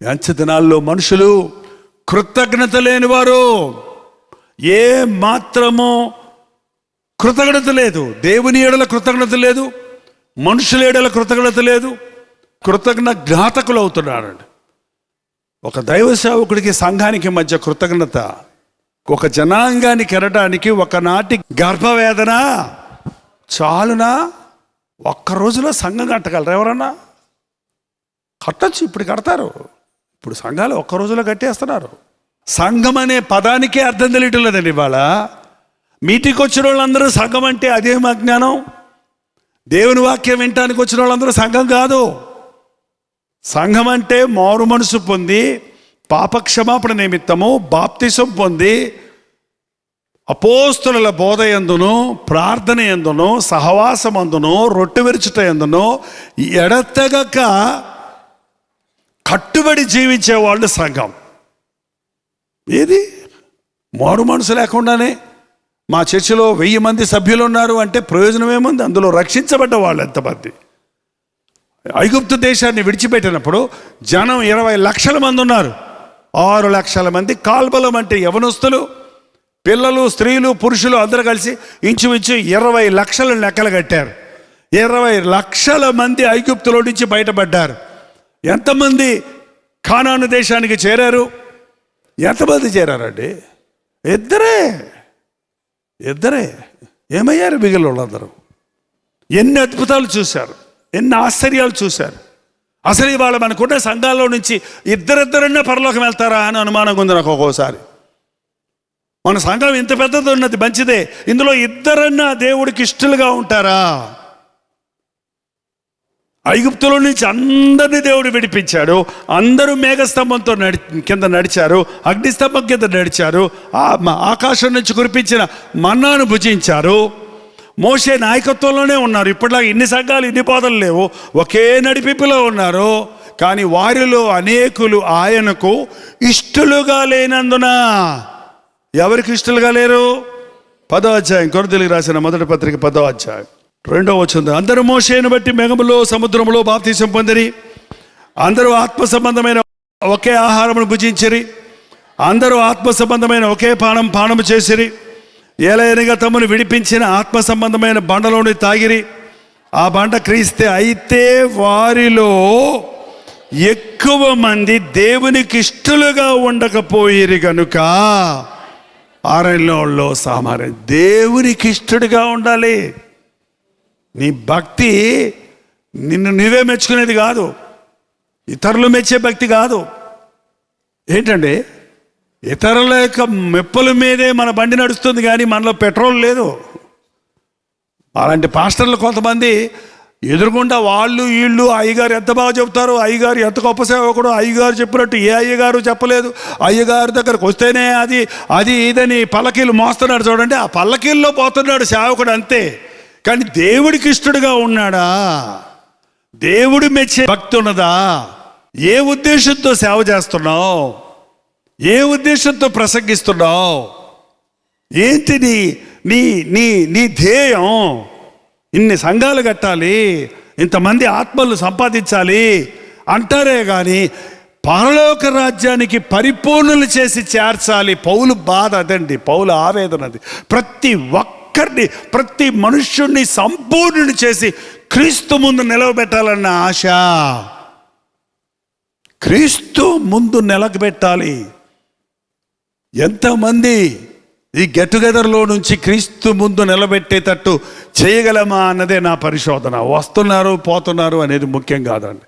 అంచె దినాల్లో మనుషులు కృతజ్ఞత లేనివారు, ఏ మాత్రము కృతజ్ఞత లేదు. దేవుని ఎడల కృతజ్ఞత లేదు, మనుషుల ఎడల కృతజ్ఞత లేదు, కృతజ్ఞ ఘాతకులు అవుతున్నారండి. ఒక దైవ సేవకుడికి సంఘానికి మధ్య కృతజ్ఞత, ఒక జనాంగానికి ఎరడానికి ఒకనాటి గర్భవేదన చాలునా? ఒక్క రోజులో సంఘం కట్టగలరు ఎవరన్నా? కట్టచ్చు, ఇప్పుడు కడతారు. ఇప్పుడు సంఘాలు ఒక్క రోజులో కట్టేస్తున్నారు. సంఘం అనే పదానికే అర్థం తెలియటం లేదండి. ఇవాళ మీటింగ్కి వచ్చిన వాళ్ళందరూ సంఘం అంటే అదేం అజ్ఞానం. దేవుని వాక్యం వినటానికి వచ్చిన వాళ్ళందరూ సంఘం కాదు. సంఘం అంటే మారు మనసు పొంది పాపక్షమాపణ నిమిత్తము బాప్తిసం పొంది అపోస్తుల బోధ యందును, ప్రార్థన యందును, సహవాసమందును, రొట్టె విరుచుట యందును ఎడతెగక కట్టుబడి జీవించే వాళ్ళు సంఘం. ఏది మారు మనసు లేకుండానే మా చర్చిలో 1000 మంది సభ్యులు ఉన్నారు అంటే ప్రయోజనం ఏముంది? అందులో రక్షించబడ్డ వాళ్ళు ఎంతమంది? ఐగుప్తు దేశాన్ని విడిచిపెట్టినప్పుడు జనం 20 లక్షల మంది ఉన్నారు. 6 లక్షల మంది కాల్బలం అంటే యవనస్తులు, పిల్లలు, స్త్రీలు, పురుషులు అందరూ కలిసి ఇంచుమించు 20 లక్షల లెక్కలు కట్టారు. 20 లక్షల మంది ఐగుప్తులో నుంచి బయటపడ్డారు. ఎంతమంది కానాను దేశానికి చేరారు? ఎంతమంది చేరారండి? ఇద్దరే. ఏమయ్యారు మిగిలిన వాళ్ళందరూ? ఎన్ని అద్భుతాలు చూశారు, ఎన్ని ఆశ్చర్యాలు చూశారు. అసలు ఇవాళ మనకున్న సంఘాల్లో నుంచి ఇద్దరిద్దరన్నా పరలోకం వెళ్తారా అని అనుమానంగా ఉంది నాకు ఒక్కోసారి. మన సంఘం ఇంత పెద్దది ఉన్నది మంచిదే, ఇందులో ఇద్దరన్నా దేవుడికి ఇష్టలుగా ఉంటారా? ఐగుప్తులో నుంచి అందరినీ దేవుడు విడిపించాడు. అందరూ మేఘస్తంభంతో కింద నడిచారు, అగ్నిస్తంభం కింద నడిచారు, ఆకాశం నుంచి కురిపించిన మన్నాను భుజించారు. మోషే నాయకత్వంలోనే ఉన్నారు. ఇప్పటిలాగా ఇన్ని సంఘాలు, ఇన్ని బోధలు లేవు, ఒకే నడిపింపులో ఉన్నారు. కానీ వారిలో అనేకులు ఆయనకు ఇష్టలుగా లేనందున. ఎవరికి ఇష్టలుగా లేరు? 10వ అధ్యాయం, కొరింథీయులకు రాసిన మొదటి పత్రిక 10వ అధ్యాయం 2వ వచనం. అందరూ మోషేను బట్టి మేఘములో సముద్రములో బాప్తిసం పొందిరి, అందరూ ఆత్మ సంబంధమైన ఒకే ఆహారమును భుజించిరి, అందరూ ఆత్మ సంబంధమైన ఒకే పానము చేసిరి. ఏలయనగా తమను విడిపించిన ఆత్మ సంబంధమైన బండలోని తాగిరి, ఆ బండ క్రీస్తే. అయితే వారిలో ఎక్కువ మంది దేవునికి ఇష్టలుగా ఉండకపోయిరి గనుక ఆరణ్యంలో సామాన్యం. దేవునికి ఇష్టడుగా ఉండాలి. నీ భక్తి నిన్ను నువ్వే మెచ్చుకునేది కాదు, ఇతరులు మెచ్చే భక్తి కాదు. ఏంటండి, ఇతరుల యొక్క మెప్పుల మీదే మన బండి నడుస్తుంది, కానీ మనలో పెట్రోల్ లేదు. అలాంటి పాస్టర్లు కొంతమంది ఎదురుగుండా వాళ్ళు వీళ్ళు అయ్యగారు ఎంత బాగా చెబుతారు, అయ్యగారు ఎంత గొప్ప సేవకుడు, అయ్యగారు చెప్పినట్టు ఏ అయ్యగారు చెప్పలేదు, అయ్యగారి దగ్గరకు వస్తేనే అది ఇదని పల్లకీలు మోస్తున్నాడు చూడండి. ఆ పల్లకీల్లో పోతున్నాడు సేవకుడు అంతే. కానీ దేవుడికి ఇష్టడుగా ఉన్నాడా? దేవుడు మెచ్చే భక్తి ఉన్నదా? ఏ ఉద్దేశంతో సేవ చేస్తున్నావు? ఏ ఉద్దేశంతో ప్రసంగిస్తున్నావు? ఏంటి నీ ధ్యేయం? ఇన్ని సంఘాలు కట్టాలి, ఇంతమంది ఆత్మలు సంపాదించాలి అంటారే కానీ పరలోక రాజ్యానికి పరిపూర్ణులు చేసి చేర్చాలి. పౌలు బాధ అదండి, పౌలు ఆవేదన అది. ప్రతి మనుష్యుడిని సంపూర్ణుని చేసి క్రీస్తు ముందు నిలవబెట్టాలన్న ఆశ. క్రీస్తు ముందు నిలబెట్టాలి. ఎంతమంది ఈ గెట్ టుగెదర్లో నుంచి క్రీస్తు ముందు నిలబెట్టేటట్టు చేయగలమా అన్నదే నా పరిశోధన. వస్తున్నారు పోతున్నారు అనేది ముఖ్యం కాదండి.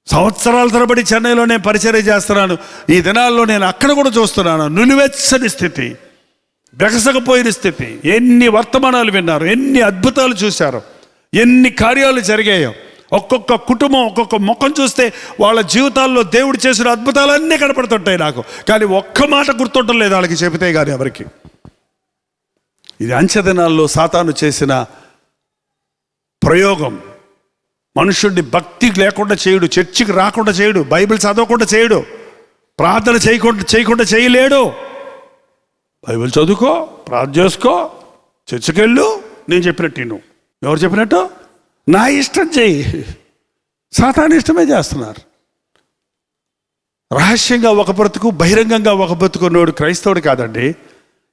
సంవత్సరాల తరబడి చెన్నైలోనే పరిచర్య చేస్తున్నాను. ఈ దినాల్లో నేను అక్కడ కూడా చూస్తున్నాను నులివెచ్చని స్థితి, బెగసకపోయిన స్థితి. ఎన్ని వర్తమానాలు విన్నారు, ఎన్ని అద్భుతాలు చూశారు, ఎన్ని కార్యాలు జరిగాయో. ఒక్కొక్క కుటుంబం, ఒక్కొక్క ముఖం చూస్తే వాళ్ళ జీవితాల్లో దేవుడు చేసిన అద్భుతాలన్నీ కనపడుతుంటాయి నాకు. కానీ ఒక్క మాట గుర్తుండటం లేదు వాళ్ళకి చెబితే కానీ ఎవరికి. ఇది అంచె దినాల్లో సాతాను చేసిన ప్రయోగం. మనుషుడిని భక్తి లేకుండా చేయడు, చర్చికి రాకుండా చేయడు, బైబిల్ చదవకుండా చేయడు, ప్రార్థన చేయకుండా చేయలేడు. బైబిల్ చదువుకో, ప్రార్థన చేసుకో, చర్చికి వెళ్ళు, నేను చెప్పినట్టు నువ్వు. ఎవరు చెప్పినట్టు? నా ఇష్టం చెయ్యి. సాతాను ఇష్టమే చేస్తున్నారు. రహస్యంగా ఒక బ్రతుకు, బహిరంగంగా ఒక బ్రతుకున్నోడు క్రైస్తవుడు కాదండి.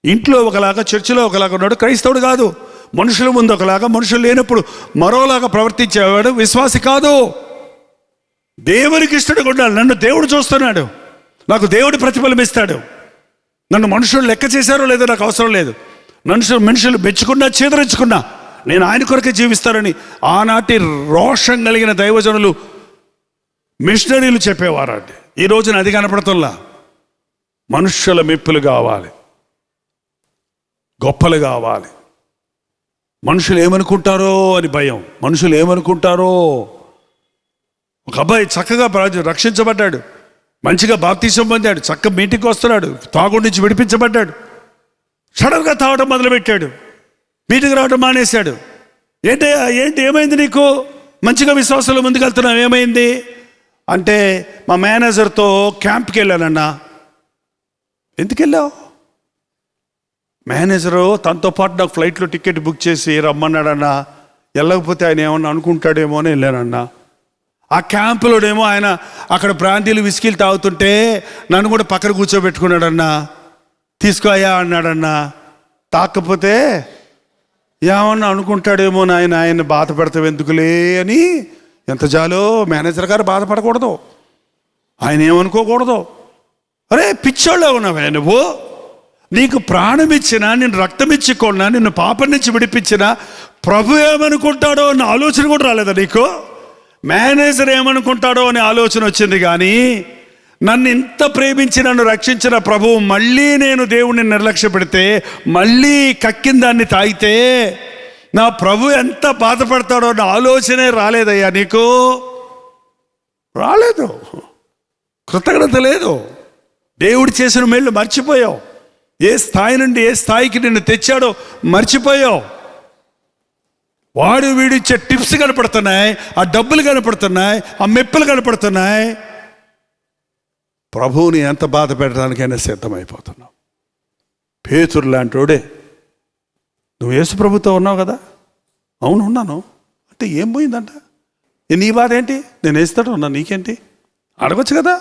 ఇంట్లో ఒకలాగా, చర్చిలో ఒకలాగా ఉన్నాడు క్రైస్తవుడు కాదు. మనుషుల ముందు ఒకలాగా, మనుషులు లేనప్పుడు మరోలాగా ప్రవర్తించేవాడు విశ్వాసి కాదు. దేవునికి ఇష్టడుగా ఉండాలి. నన్ను దేవుడు చూస్తున్నాడు, నాకు దేవుడు ప్రతిఫలం ఇస్తాడు. నన్ను మనుషులు లెక్క చేశారో లేదో నాకు అవసరం లేదు. మనుషులు మెచ్చుకున్నా చేదరించుకున్నా నేను ఆయన కొరకే జీవిస్తానని ఆనాటి రోషం కలిగిన దైవజనులు, మిషనరీలు చెప్పేవారండి. ఈ రోజున అది కనపడుతున్నా. మనుష్యుల మెప్పులు కావాలి, గొప్పలు కావాలి. మనుషులు ఏమనుకుంటారో అని భయం. మనుషులు ఏమనుకుంటారో. ఒక అబ్బాయి చక్కగా రక్షించబడ్డాడు, మంచిగా బాప్తీసం పొందాడు, చక్కగా మీటింగ్కి వస్తున్నాడు, తాగుడు నుంచి విడిపించబడ్డాడు. సడన్గా తాగడం మొదలుపెట్టాడు, మీటింగ్ రావడం మానేశాడు. ఏంటి ఏమైంది నీకు? మంచిగా విశ్వాసంలో ముందుకెళ్తున్నావు, ఏమైంది అంటే మా మేనేజర్తో క్యాంప్కి వెళ్ళానన్నా. ఎందుకు వెళ్ళావు? మేనేజరు తనతో పాటు నాకు ఫ్లైట్లో టికెట్ బుక్ చేసి రమ్మన్నాడన్నా. వెళ్ళకపోతే ఆయన ఏమన్నా అనుకుంటాడేమో అని వెళ్ళానన్నా. ఆ క్యాంపులోనేమో ఆయన అక్కడ బ్రాందీలు విస్కీలు తాగుతుంటే నన్ను కూడా పక్కన కూర్చోబెట్టుకున్నాడన్నా. తీసుకోయా అన్నాడన్నా. తాకపోతే ఏమన్నా అనుకుంటాడేమో, ఆయన బాధ పెడతావు ఎందుకులే అని. ఎంత జాలో మేనేజర్ గారు బాధపడకూడదు, ఆయన ఏమనుకోకూడదు. అరే పిచ్చోళ్ళే ఉన్నావే నువ్వు. నీకు ప్రాణం ఇచ్చినా, నిన్ను రక్తం ఇచ్చుకున్నా, నిన్ను పాపం నుంచి విడిపించినా ప్రభు ఏమనుకుంటాడో అన్న ఆలోచన కూడా రాలేదా నీకు? మేనేజర్ ఏమనుకుంటాడో అనే ఆలోచన వచ్చింది. కానీ నన్ను ఇంత ప్రేమించి నన్ను రక్షించిన ప్రభువు మళ్ళీ నేను దేవుణ్ణి నిర్లక్ష్య పెడితే, మళ్ళీ కక్కిన దాన్ని తాగితే నా ప్రభు ఎంత బాధపడతాడో అన్న ఆలోచనే రాలేదయ్యా నీకు. రాలేదు, కృతజ్ఞత లేదు. దేవుడు చేసిన మేళ్ళు మర్చిపోయావు. ఏ స్థాయి నుండి ఏ స్థాయికి నిన్ను తెచ్చాడో మర్చిపోయావు. వాడు వీడిచ్చే టిప్స్ కనపడుతున్నాయి, ఆ డబ్బులు కనపడుతున్నాయి, ఆ మెప్పులు కనపడుతున్నాయి. ప్రభువుని ఎంత బాధ పెట్టడానికైనా సిద్ధమైపోతున్నావు. పేతురు లాంటి వాడే. నువ్వు యేసు ప్రభుతో ఉన్నావు కదా? అవును ఉన్నాను అంటే ఏం పోయిందంట? నీ బాధ ఏంటి? నేను వేస్తాడు ఉన్నా, నీకేంటి? అడగొచ్చు కదా.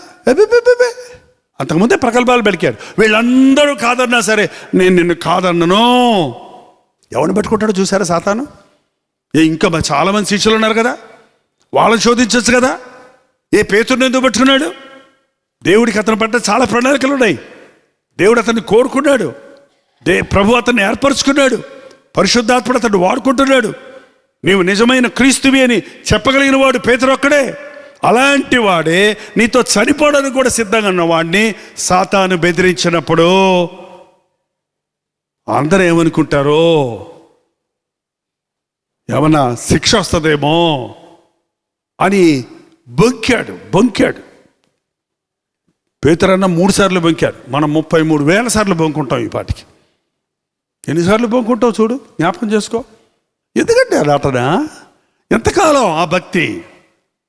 అంతకుముందే ప్రగల్భాలు పలికాడు. వీళ్ళందరూ కాదన్నా సరే నేను నిన్ను కాదన్నను. ఎవరిని పెట్టుకుంటాడో చూసారా సాతాను? ఇంకా చాలామంది శిష్యులు ఉన్నారు కదా, వాళ్ళని శోధించవచ్చు కదా. పేతురుని ఎందుకు పట్టుకున్నాడు? దేవుడికి అతని పట్ల చాలా ప్రణాళికలు ఉన్నాయి. దేవుడు అతన్ని కోరుకున్నాడు, ప్రభు అతన్ని ఏర్పరచుకున్నాడు, పరిశుద్ధాత్ముడు అతన్ని వాడుకుంటున్నాడు. నీవు నిజమైన క్రీస్తువి అని చెప్పగలిగిన వాడు పేతురు ఒక్కడే. అలాంటి వాడే నీతో చనిపోవడానికి కూడా సిద్ధంగా ఉన్న వాడిని సాతాను బెదిరించినప్పుడు అందరూ ఏమనుకుంటారో, ఏమన్నా శిక్ష వస్తుందేమో అని బొంకాడు. పేతురన్న 3 సార్లు బొంకాడు. మనం 33,000 సార్లు బొంకుంటాం ఈ పాటికి. ఎన్నిసార్లు బొంకుంటావు చూడు, జ్ఞాపకం చేసుకో. ఎందుకంటే అలాటనా? ఎంతకాలం ఆ భక్తి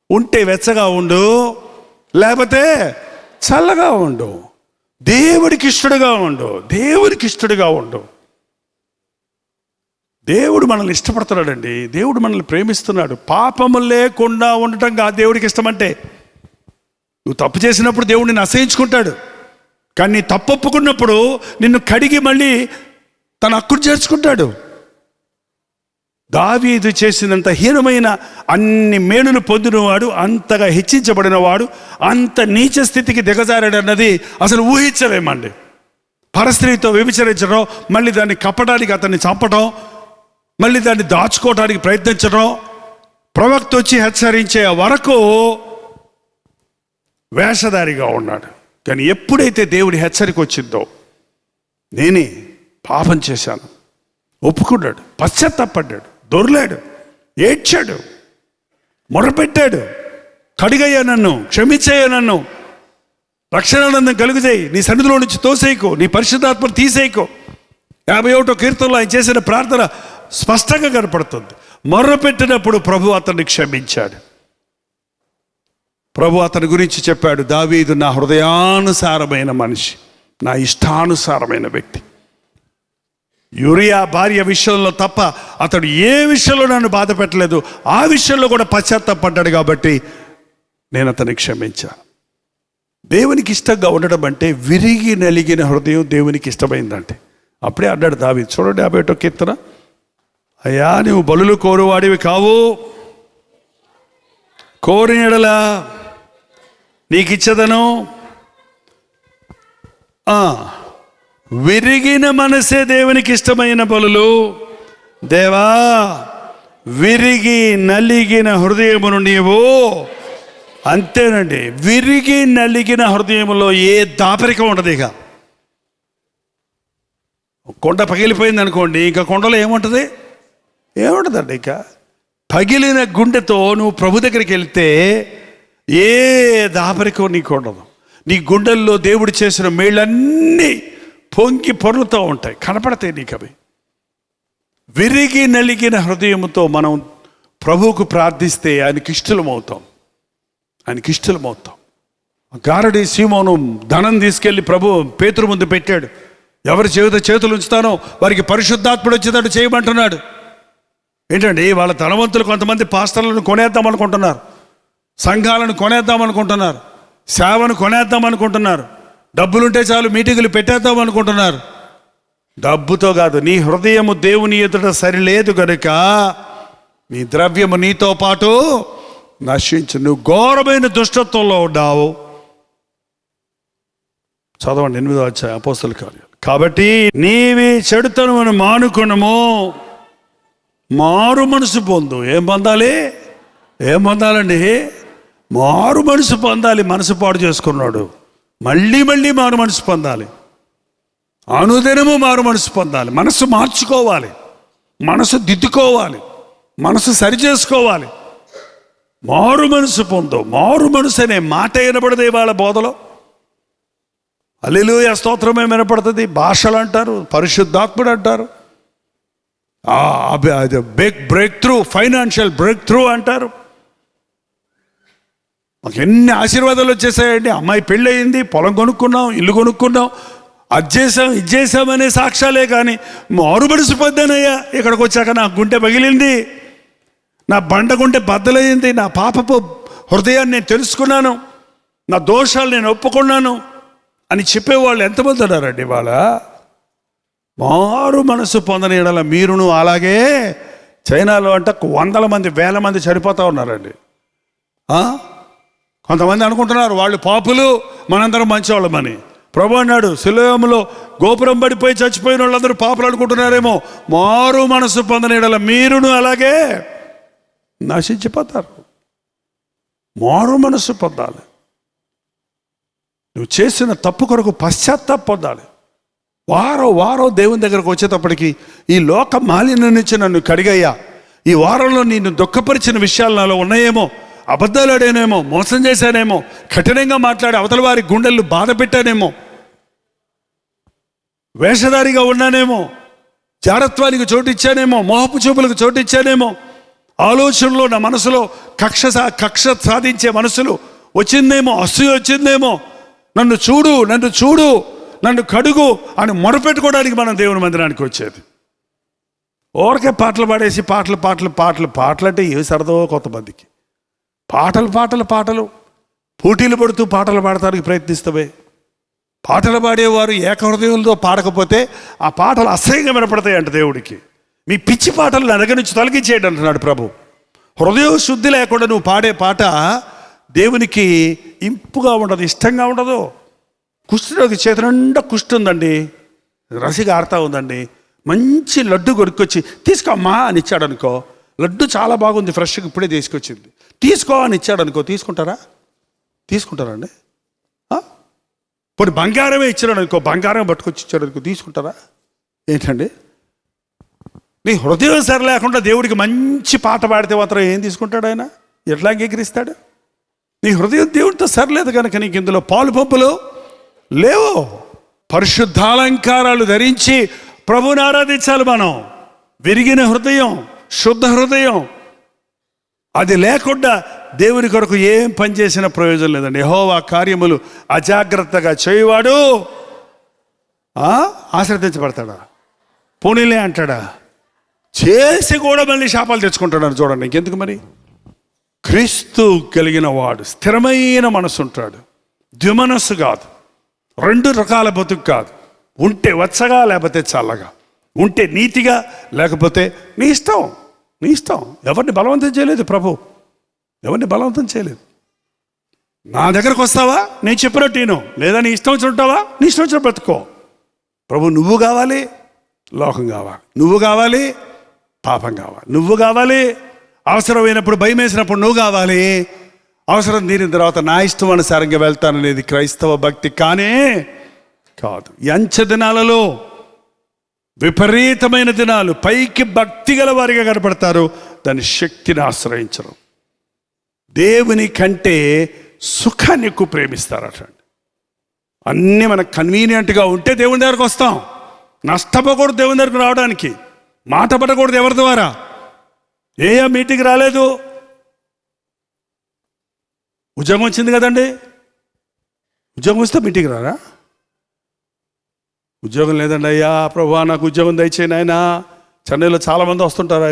ఉంటే వెచ్చగా ఉండు, లేకపోతే చల్లగా ఉండు. దేవుడికి ఇష్టడుగా ఉండు. దేవుడు మనల్ని ఇష్టపడుతున్నాడండి. దేవుడు మనల్ని ప్రేమిస్తున్నాడు. పాపము లేకుండా ఉండటం కాదు దేవుడికి ఇష్టమంటే. నువ్వు తప్పు చేసినప్పుడు దేవుడు నిన్ను అసహించుకుంటాడు. కానీ నీ తప్పు ఒప్పుకున్నప్పుడు నిన్ను కడిగి మళ్ళీ తన హక్కును చేర్చుకుంటాడు. దావీదు చేసినంత హీనమైన అన్ని మేలును పొందినవాడు, అంతగా హెచ్చించబడినవాడు, అంత నీచ స్థితికి దిగజారాడన్నది అసలు ఊహించలేమండి. పరస్త్రీతో వ్యభిచరించడం, మళ్ళీ దాన్ని కప్పడానికి అతన్ని చంపడం, మళ్ళీ దాన్ని దాచుకోవడానికి ప్రయత్నించడం, ప్రవక్త వచ్చి హెచ్చరించే వరకు వేషధారిగా ఉన్నాడు. కానీ ఎప్పుడైతే దేవుడి హెచ్చరిక వచ్చిందో, నేనే పాపం చేశాను ఒప్పుకున్నాడు, పశ్చాత్తాపడ్డాడు, దొర్లాడు, ఏడ్చాడు, మొరపెట్టాడు, కడిగయ్యా నన్ను, క్షమించయ్యా నన్ను, రక్షణానందం కలుగుతాయి, నీ సన్నిధిలో నుంచి తోసేయకు, నీ పరిశుద్ధాత్మను తీసేయకు. 51వ కీర్తనలో ఆయన చేసిన ప్రార్థన స్పష్టంగా కనపడుతుంది. మొర్రపెట్టినప్పుడు ప్రభు అతన్ని క్షమించాడు. ప్రభు అతని గురించి చెప్పాడు, దావీదు నా హృదయానుసారమైన మనిషి, నా ఇష్టానుసారమైన వ్యక్తి. యూరియా భార్య విషయంలో తప్ప అతడు ఏ విషయంలో నన్ను బాధ పెట్టలేదు, ఆ విషయంలో కూడా పశ్చాత్తాపడ్డాడు. కాబట్టి నేను అతన్ని క్షమించాను. దేవునికి ఇష్టంగా ఉండడం అంటే విరిగి నలిగిన హృదయం దేవునికి ఇష్టమైందంటే. అప్పుడే అన్నాడు దావీదు, చూడండి 51వ కీర్తన, అయ్యా నువ్వు బలులు కోరువాడివి కావు, కోరిన యెడల నీకు ఇచ్చదను, విరిగిన మనసే దేవునికి ఇష్టమైన బలులు. దేవా విరిగి నలిగిన హృదయమును నీవు, అంతేనండి, విరిగి నలిగిన హృదయంలో ఏ దాపరికం ఉండదు. ఇక కొండ పగిలిపోయింది అనుకోండి, ఇంకా కొండలో ఏముంటుంది? ఏముంటుందండి. ఇక పగిలిన గుండెతో నువ్వు ప్రభు దగ్గరికి వెళ్తే ఏ దాపరికం నీకు ఉండదు. నీ గుండెల్లో దేవుడు చేసిన మేళ్ళన్నీ పొంగి పొర్లుతూ ఉంటాయి, కనపడతాయి నీకు అవి. విరిగి నలిగిన హృదయంతో మనం ప్రభువుకు ప్రార్థిస్తే ఆయనకి ఇష్టలమవుతాం, ఆయనకి ఇష్టలమవుతాం. గారడి సీమోను ధనం తీసుకెళ్ళి ప్రభు పేతురు ముందు పెట్టాడు. ఎవరి చేతులు ఉంచుతానో వారికి పరిశుద్ధాత్ముడు వచ్చేటట్టు చేయమంటున్నాడు. ఏంటండి, వాళ్ళ ధనవంతులు కొంతమంది పాస్టర్లను కొనేద్దాం అనుకుంటున్నారు, సంఘాలను కొనేద్దాం అనుకుంటున్నారు, సేవను కొనేద్దాం అనుకుంటున్నారు, డబ్బులుంటే చాలు మీటింగులు పెట్టేద్దాం అనుకుంటున్నారు. డబ్బుతో కాదు, నీ హృదయము దేవుని ఎదుట సరిలేదు కనుక నీ ద్రవ్యము నీతో పాటు నశించు. నువ్వు ఘోరమైన దుష్టత్వంలో ఉన్నావు. చదవండి 8వ అధ్యాయం అపోస్తలుల కార్యాలు. కాబట్టి నీవి చెడుతనమును మానుకొనుము, మారు మనసు పొందు. ఏం పొందాలండి? మారు మనసు పొందాలి. మనసు పాడు చేసుకున్నాడు, మళ్ళీ మారు మనసు పొందాలి. అనుదినము మారు మనసు పొందాలి. మనసు మార్చుకోవాలి, మనసు దిద్దుకోవాలి, మనసు సరి చేసుకోవాలి. మారు మనసు పొందు. మారు మనసు అనే మాట వినపడదు వాళ్ళ బోధలో. హల్లెలూయా స్తోత్రమే వినపడుతుంది. భాషలు అంటారు, పరిశుద్ధాత్ముడు అంటారు, break through, financial break through అంటారు. మాకు ఎన్ని ఆశీర్వాదాలు వచ్చేసాయండి. అమ్మాయి పెళ్ళి అయింది, పొలం కొనుక్కున్నాం, ఇల్లు కొనుక్కున్నాం, అది చేసాం ఇది చేసామనే సాక్ష్యాలే. కానీ మారు మనసు పొందానయ్యా, ఇక్కడికి వచ్చాక నా గుండె పగిలింది, నా బండ గుండె బద్దలయ్యింది, నా పాపపు హృదయాన్ని నేను తెలుసుకున్నాను, నా దోషాలు నేను ఒప్పుకున్నాను అని చెప్పేవాళ్ళు ఎంతమంది ఉన్నారండి వాళ్ళ? మారు మనసు పొందని యెడల మీరును అలాగే. చైనాలో అంటే 100 మంది 1000 మంది చనిపోతూ ఉన్నారండి. కొంతమంది అనుకుంటున్నారు వాళ్ళు పాపులు, మనందరం మంచివాళ్ళమని. ప్రభు అన్నాడు సిలోయములో గోపురం పడిపోయి చచ్చిపోయిన వాళ్ళందరూ పాపులు అనుకుంటున్నారేమో. మారు మనసు పొందని యెడల మీరును అలాగే నశించిపోతారు. మారు మనసు పొందాలి. నువ్వు చేసిన తప్పు కొరకు పశ్చాత్తాపం పొందాలి. వారం దేవుని దగ్గరకు వచ్చేటప్పటికి ఈ లోక మాలిన్యం నుంచి నన్ను కడిగయ్యా, ఈ వారంలో నిన్ను దుఃఖపరిచిన విషయాలు నాలో ఉన్నాయేమో, అబద్ధాలు ఆడానేమో, మోసం చేశానేమో, కఠినంగా మాట్లాడి అవతల వారి గుండెలు బాధ పెట్టానేమో, వేషధారిగా ఉన్నానేమో, జారత్వానికి చోటిచ్చానేమో, మోహపు చూపులకు చోటిచ్చానేమో, ఆలోచనలో నా మనసులో కక్ష సాధించే మనసులు వచ్చిందేమో, అసూయ వచ్చిందేమో. నన్ను చూడు నన్ను కడుగు అని మొరపెట్టుకోవడానికి మనం దేవుని మందిరానికి వచ్చేది. ఊరికే పాటలు పాడేసి పాటలు అంటే ఏవి సరదో కొంతమందికి. పాటలు పోటీలు పడుతూ పాటలు పాడటానికి ప్రయత్నిస్తావే. పాటలు పాడేవారు ఏకహృదయంతో పాడకపోతే ఆ పాటలు అసహ్యంగా వినపడతాయి అంట దేవుడికి. మీ పిచ్చి పాటలు నా దగ్గర నుంచి తొలగించేయండి అంటున్నాడు ప్రభు. హృదయ శుద్ధి లేకుండా నువ్వు పాడే పాట దేవునికి ఇంపుగా ఉండదు, ఇష్టంగా ఉండదు. కుష్ఠరోగి చేతి నిండా కుష్టి ఉందండి, రసిగా ఆడుతూ ఉందండి, మంచి లడ్డు కొనుక్కొచ్చి తీసుకోమ్మా అని ఇచ్చాడు అనుకో, లడ్డు చాలా బాగుంది, ఫ్రెష్గా ఇప్పుడే తీసుకొచ్చింది, తీసుకో అని ఇచ్చాడు అనుకో, తీసుకుంటారండి? పోనీ బంగారమే ఇచ్చాడు అనుకో, బంగారం పట్టుకొచ్చి ఇచ్చాడు అనుకో, తీసుకుంటారా? ఏంటండి, నీ హృదయం సరి లేకుండా దేవుడికి మంచి పాట పాడితే మాత్రం ఏం తీసుకుంటాడు ఆయన? ఎట్లా అంగీకరిస్తాడు? నీ హృదయం దేవుడితో సరిలేదు కనుక నీకు ఇందులో పాలు పంపులు లేవు. పరిశుద్ధాలంకారాలు ధరించి ప్రభువుని ఆరాధించాలి మనం. విరిగిన హృదయం, శుద్ధ హృదయం అది లేకుండా దేవుని కొరకు ఏం పని చేసిన ప్రయోజనం లేదండి. యెహోవా కార్యములు అజాగ్రత్తగా చేయవాడు ఆశ్రదించబడతాడా? పోనీలే అంటాడా? చేసి కూడా మళ్ళీ శాపాలు తెచ్చుకుంటాడు. చూడండి, ఇంకెందుకు మరి? క్రీస్తు కలిగిన వాడు స్థిరమైన మనసు ఉంటాడు, ద్విమనస్సు కాదు, రెండు రకాల బతుకు కాదు. ఉంటే వచ్చగా లేకపోతే చల్లగా, ఉంటే నీతిగా లేకపోతే నీ ఇష్టం. నీ ఇష్టం. ఎవరిని బలవంతం చేయలేదు ప్రభు, ఎవరిని బలవంతం చేయలేదు. నా దగ్గరకు వస్తావా, నేను చెప్పినట్టు నేను, లేదా నీ ఇష్టం వచ్చి ఉంటావా, నీ ఇష్టం వచ్చిన బ్రతుకో. ప్రభు నువ్వు కావాలి, లోకం కావాలి. నువ్వు కావాలి, పాపం కావాలి. నువ్వు కావాలి, అవసరమైనప్పుడు భయం వేసినప్పుడు నువ్వు కావాలి. అవసరం తీరిన తర్వాత నా ఇష్టం అనుసారంగా వెళ్తాననేది క్రైస్తవ భక్తి కానే కాదు. ఈ అంచె దినాలలో విపరీతమైన దినాలు. పైకి భక్తి గల వారిగా కనపడతారు, దాని శక్తిని ఆశ్రయించరు. దేవుని కంటే సుఖాన్ని ఎక్కువ ప్రేమిస్తారు. అన్నీ మనకు కన్వీనియంట్గా ఉంటే దేవుని దగ్గరకు వస్తాం. నష్టపోకూడదు దేవుని దగ్గరకు రావడానికి, మాట పడకూడదు ఎవరి ద్వారా. మీటింగ్ రాలేదు, ఉద్యోగం వచ్చింది కదండి, ఉద్యోగం వస్తే మీటింగ్ రారా? ఉద్యోగం లేదండి అయ్యా ప్రభువా నాకు ఉద్యోగం దయచేయండి ఆయన. చెన్నైలో చాలామంది వస్తుంటారు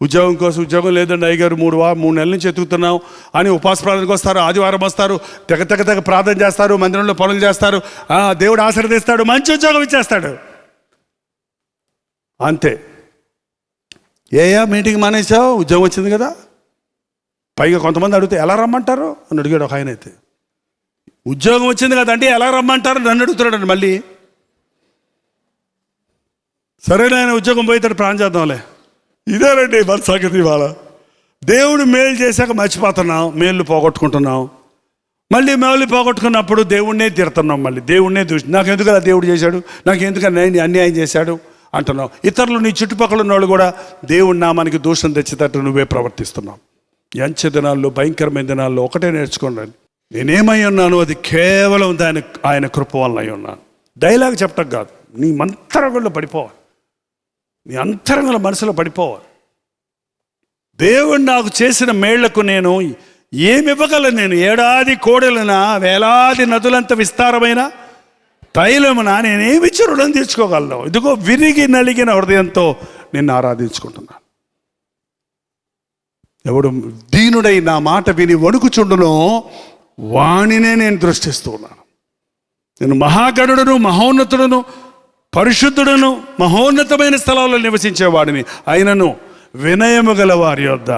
ఉద్యోగం కోసం. ఉద్యోగం లేదండి అయ్యగారు 3 నెలల నుంచి ఎత్తుకుతున్నాం అని ఉపవాస ప్రార్థనకు వస్తారు. ఆదివారం వస్తారు, తెగ ప్రార్థన చేస్తారు, మందిరంలో పనులు చేస్తారు. దేవుడు ఆశీర్వదిస్తాడు, మంచి ఉద్యోగం ఇచ్చేస్తాడు. అంతే. మీటింగ్ మానేసావు, ఉద్యోగం వచ్చింది కదా. పైగా కొంతమంది అడిగితే ఎలా రమ్మంటారు అని అడిగాడు ఒక ఆయన. అయితే ఉద్యోగం వచ్చింది కదా అంటే ఎలా రమ్మంటారు నన్ను అడుగుతున్నాడు మళ్ళీ. సరేనా, ఆయన ఉద్యోగం పోయితాడు, ప్రాణం చేద్దాంలే. ఇదేనండి మన సంగతి. ఇవాళ దేవుడు మేలు చేశాక మర్చిపోతున్నాం, మేలు పోగొట్టుకుంటున్నాం. మళ్ళీ మేలు పోగొట్టుకున్నప్పుడు దేవుడినే తిడుతున్నాం. మళ్ళీ దేవుడినే దూషి, నాకు ఎందుకు అలా దేవుడు చేశాడు, నాకు ఎందుకని అన్యాయం చేశాడు అంటున్నావు. ఇతరులు నీ చుట్టుపక్కల ఉన్న వాళ్ళు కూడా దేవుడి నామానికి దూషణ తెచ్చేటట్టు నువ్వే ప్రవర్తిస్తున్నావు. ఈ అంచె దినాల్లో, భయంకరమైన దినాల్లో ఒకటే నేర్చుకోండి, నేనేమై ఉన్నాను అది కేవలం ఆయన కృప వల్ల అయి ఉన్నాను. డైలాగ్ చెప్పటం కాదు, నీ అంతరంగంలో పడిపోవాలి, నీ అంతరంగంలో మనసులో పడిపోవాలి. దేవుడు నాకు చేసిన మేళ్లకు నేను ఏమి ఇవ్వగలను? నేను ఏడాది కోడెలనా, వేలాది నదులంత విస్తారమైన తైలమునా నేనేమిచ్చి రుణం తీర్చుకోగలను? ఇదిగో విరిగి నలిగిన హృదయంతో నిన్ను ఆరాధించుకుంటున్నాను. ఎవడు దీనుడై నా మాట విని వణుకుచుండునో వాణినే నేను దృష్టిస్తూ ఉన్నాను. నేను మహాగణుడును, మహోన్నతుడును, పరిశుద్ధుడును, మహోన్నతమైన స్థలాల్లో నివసించేవాడిని. అయినను వినయము గల వారి యొద్ద,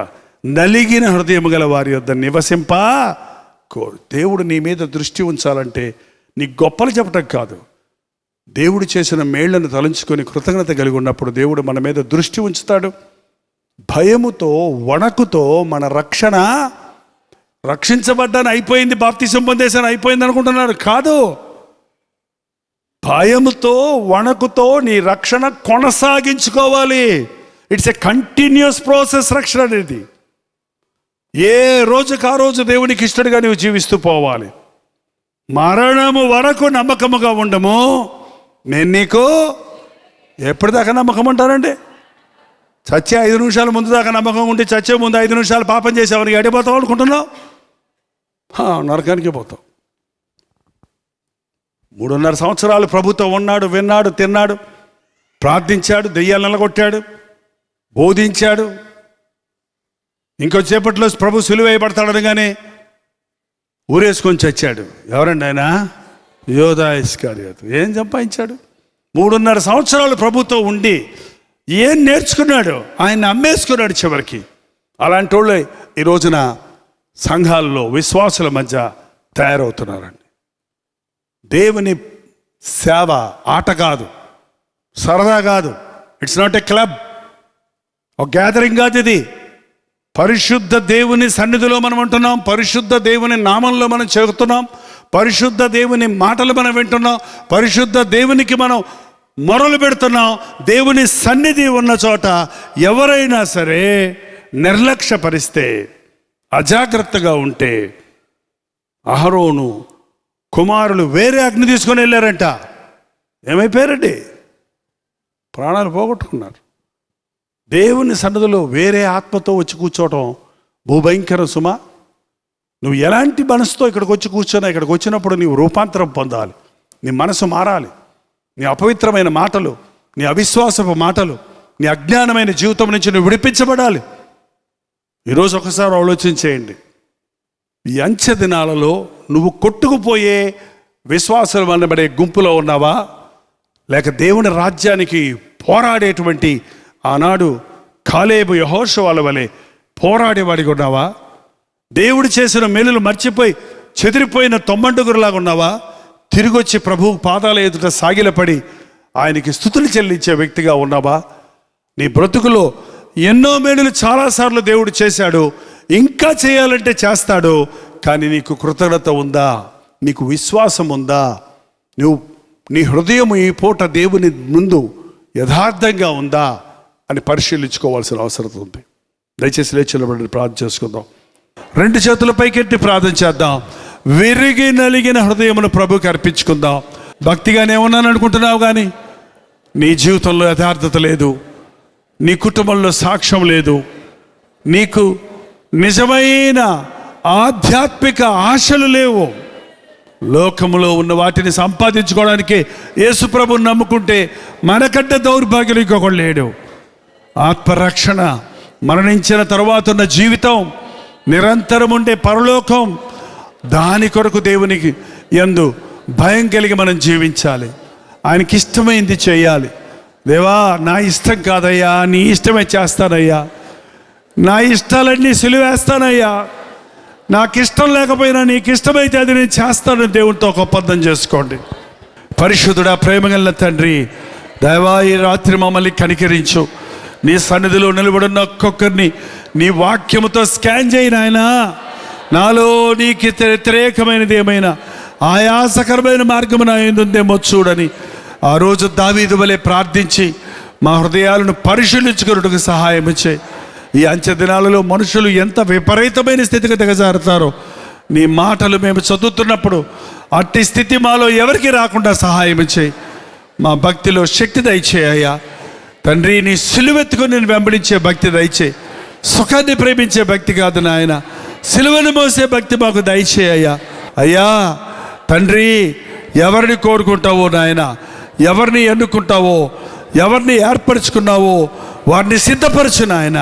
నలిగిన హృదయము గల వారి యొద్ద నివసింపా కోరు. దేవుడు నీ మీద దృష్టి ఉంచాలంటే నీ గొప్పలు చెప్పటం కాదు, దేవుడు చేసిన మేళ్లను తలంచుకొని కృతజ్ఞత కలిగి ఉన్నప్పుడు దేవుడు మన మీద దృష్టి ఉంచుతాడు. భయముతో, వణకుతో మన రక్షించబడ్డాను అయిపోయింది, బాప్తిసం పొందేశాను అయిపోయింది అనుకుంటున్నారు. కాదు, భయముతో, వణకుతో నీ రక్షణ కొనసాగించుకోవాలి. It's a continuous process. రక్షణ అనేది ఏ రోజుకు ఆ రోజు దేవునికి ఇష్టడుగా నువ్వు జీవిస్తూ పోవాలి. మరణము వరకు నమ్మకముగా ఉండము, నేను నీకు ఎప్పటిదాకా నమ్మకం ఉంటానండి? చచ్చే 5 నిమిషాల ముందు దాకా నమ్మకం ఉంటే చచ్చే ముందు 5 నిమిషాలు పాపం చేసేవారికి ఎడిపోతావు అనుకుంటున్నావు? నరకానికి పోతావు. 3.5 సంవత్సరాలు ప్రభుతో ఉన్నాడు, విన్నాడు, తిన్నాడు, ప్రార్థించాడు, దెయ్యాలు నలగొట్టాడు, బోధించాడు. ఇంకొచ్చేపట్లో ప్రభు సిలువేయబడతాడనగానే ఊరేసుకొని చచ్చాడు. ఎవరండి ఆయన? యోధా ఇస్కరియోతు. ఏం సంపాదించాడు? 3.5 సంవత్సరాలు ప్రభుతో ఉండి ఏం నేర్చుకున్నాడు? ఆయన అమ్మేసుకున్నాడు చివరికి. అలాంటి వాళ్ళు ఈ రోజున సంఘాల్లో విశ్వాసుల మధ్య తయారవుతున్నారండి. దేవుని సేవ ఆట కాదు, సరదా కాదు. ఇట్స్ నాట్ ఎ క్లబ్, ఒక గ్యాదరింగ్ కాదు ఇది. పరిశుద్ధ దేవుని సన్నిధిలో మనం ఉంటున్నాం, పరిశుద్ధ దేవుని నామంలో మనం చెబుతున్నాం, పరిశుద్ధ దేవుని మాటలు మనం వింటున్నాం, పరిశుద్ధ దేవునికి మనం మొరలు పెడుతున్నాం. దేవుని సన్నిధి ఉన్న చోట ఎవరైనా సరే నిర్లక్ష్యపరిస్తే, అజాగ్రత్తగా ఉంటే, అహరోను కుమారులు వేరే అగ్ని తీసుకొని వెళ్ళారంట. ఏమైపోయారండి? ప్రాణాలు పోగొట్టుకున్నారు. దేవుని సన్నిధిలో వేరే ఆత్మతో వచ్చి కూర్చోవటం భూభయంకరం సుమా. నువ్వు ఎలాంటి మనసుతో ఇక్కడికి వచ్చి కూర్చొని, ఇక్కడికి వచ్చినప్పుడు నీవు రూపాంతరం పొందాలి, నీ మనసు మారాలి. నీ అపవిత్రమైన మాటలు, నీ అవిశ్వాసపు మాటలు, నీ అజ్ఞానమైన జీవితం నుంచి నువ్వు విడిపించబడాలి. ఈరోజు ఒకసారి ఆలోచించేయండి. ఈ అంచె దినాలలో నువ్వు కొట్టుకుపోయే విశ్వాసం అనబడే గుంపులో ఉన్నావా? లేక దేవుని రాజ్యానికి పోరాడేటువంటి ఆనాడు కాలేబు యెహోషువల వలె పోరాడేవాడిగా ఉన్నావా? దేవుడు చేసిన మేలులు మర్చిపోయి చెదిరిపోయిన తొమ్మండుగురులాగా ఉన్నావా? తిరిగొచ్చి ప్రభువు పాదాల ఎదుట సాగిలపడి ఆయనకి స్తుతులు చెల్లించే వ్యక్తిగా ఉన్నావా? నీ బ్రతుకులో ఎన్నో మేలులు చాలాసార్లు దేవుడు చేశాడు, ఇంకా చేయాలంటే చేస్తాడు. కానీ నీకు కృతజ్ఞత ఉందా? నీకు విశ్వాసం ఉందా? నీ హృదయం ఈ పూట దేవుని ముందు యథార్థంగా ఉందా అని పరిశీలించుకోవాల్సిన అవసరం ఉంది. దయచేసి లేచి నిలబడి ప్రార్థన చేసుకుందాం. 2 చేతుల పైకెత్తి ప్రార్థన చేద్దాం. విరిగి నలిగిన హృదయమును ప్రభుకి అర్పించుకుందాం. భక్తిగానే ఉన్నాను అనుకుంటున్నావు, కానీ నీ జీవితంలో యథార్థత లేదు, నీ కుటుంబంలో సాక్ష్యం లేదు, నీకు నిజమైన ఆధ్యాత్మిక ఆశలు లేవు. లోకములో ఉన్న వాటిని సంపాదించుకోవడానికి యేసు ప్రభువుని నమ్ముకుంటే మనకంటే దౌర్భాగ్యం ఇంకొకడు లేడు. ఆత్మరక్షణ, మరణించిన తరువాత ఉన్న జీవితం, నిరంతరం ఉండే పరలోకం, దాని కొరకు దేవునికి యందు భయం కలిగి మనం జీవించాలి. ఆయనకి ఇష్టమైంది చేయాలి. దేవా, నా ఇష్టం కాదయ్యా, నీ ఇష్టమే చేస్తానయ్యా, నా ఇష్టాలన్నీ సిలువేస్తానయ్యా, నాకు ఇష్టం లేకపోయినా నీకు ఇష్టమైతే అది నేను చేస్తాను. దేవునితో ఒక ఒప్పందం చేసుకోండి. పరిశుద్ధుడా, ప్రేమగల తండ్రి, దయవా ఈ రాత్రి మమ్మల్ని కనికరించు. నీ సన్నిధిలో నిలబడిన ఒక్కొక్కరిని నీ వాక్యముతో స్కాన్ చేయి నాయనా. నాలో నీకు వ్యతిరేకమైనది ఏమైనా ఆయాసకరమైన మార్గము నా యందుందేమో చూడని ఆ రోజు దావీదు వలె ప్రార్థించి మా హృదయాలను పరిశీలించుకున్నట్టుకు సహాయం చేయి. ఈ అంచె దినాలలో మనుషులు ఎంత విపరీతమైన స్థితికి దిగజారుతారో నీ మాటలు మేము చదువుతున్నప్పుడు అట్టి స్థితి మాలో ఎవరికి రాకుండా సహాయం చేయి. మా భక్తిలో శక్తి దయచేయ్యా తండ్రి. నీ సిలువెత్తుకొని నేను వెంబడించే భక్తి దయచేయి. సుఖాన్ని ప్రేమించే భక్తి కాదు నాయన, సిలువను మోసే భక్తి మాకు దయచేయ్యా. అయ్యా తండ్రి, ఎవరిని కోరుకుంటావో నాయన, ఎవరిని ఎన్నుకుంటావో, ఎవరిని ఏర్పరచుకున్నావో వారిని సిద్ధపరచు నాయన.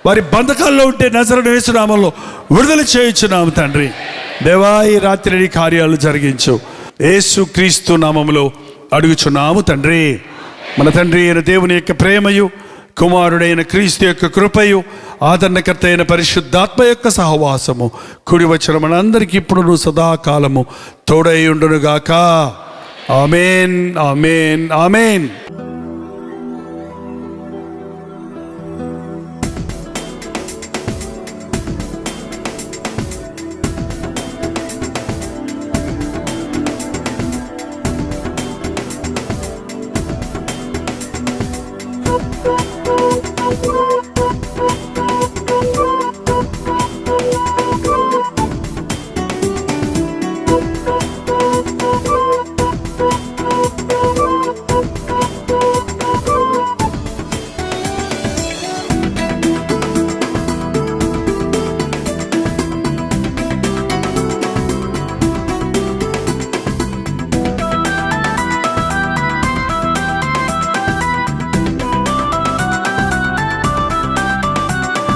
వారి బంధకాల్లో ఉంటే నజరేయుడు యేసు నామములో విడుదల చేయించున్నాము తండ్రి. దేవా, ఈ రాత్రి నీ కార్యాలు జరిగించు. యేసు క్రీస్తు నామములో అడుగుచున్నాము తండ్రి. మన తండ్రి అయిన దేవుని యొక్క ప్రేమయు, కుమారుడైన క్రీస్తు యొక్క కృపయు, ఆదరణకర్త అయిన పరిశుద్ధాత్మ యొక్క సహవాసము కూడి వచ్చిన మనందరికీ ఇప్పుడు సదాకాలము తోడై ఉండునుగాక. ఆమేన్, ఆమేన్, ఆమేన్.